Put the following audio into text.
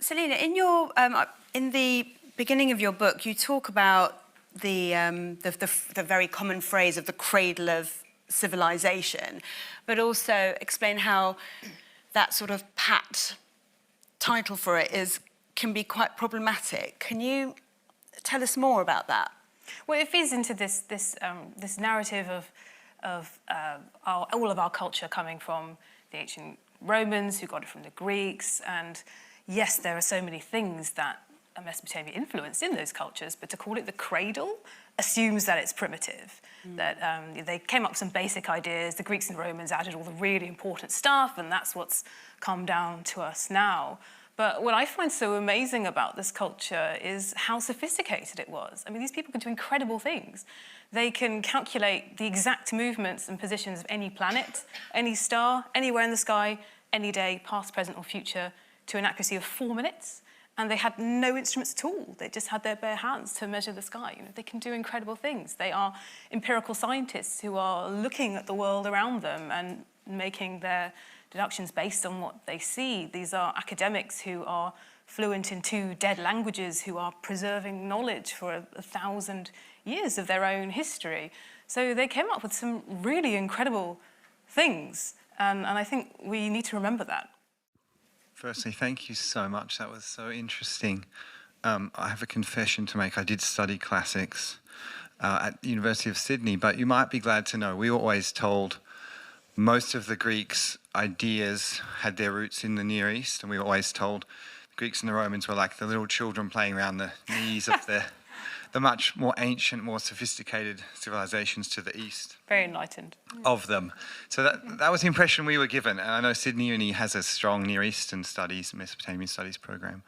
Selina, in the beginning of your book, you talk about the very common phrase of the cradle of civilization, but also explain how that sort of pat title for it can be quite problematic. Can you tell us more about that? Well, it feeds into this narrative of all of our culture coming from the ancient Romans, who got it from the Greeks, and yes, there are so many things that Mesopotamia influenced in those cultures, but to call it the cradle assumes that it's primitive, that they came up with some basic ideas, the Greeks and Romans added all the really important stuff, and that's what's come down to us now. But what I find so amazing about this culture is how sophisticated it was. I mean, these people can do incredible things. They can calculate the exact movements and positions of any planet, any star, anywhere in the sky, any day, past, present, or future, to an accuracy of 4 minutes. And they had no instruments at all. They just had their bare hands to measure the sky. They can do incredible things. They are empirical scientists who are looking at the world around them and making their deductions based on what they see. These are academics who are fluent in 2 dead languages, who are preserving knowledge for 1,000 years of their own history. So they came up with some really incredible things, and I think we need to remember that. Firstly, thank you so much. That was so interesting. I have a confession to make. I did study classics at the University of Sydney, but you might be glad to know we were always told most of the Greeks' ideas had their roots in the Near East, and we were always told the Greeks and the Romans were like the little children playing around the knees of the much more ancient, more sophisticated civilizations to the east. Very enlightened. Of them. So that was the impression we were given. And I know Sydney Uni has a strong Near Eastern studies, Mesopotamian studies program.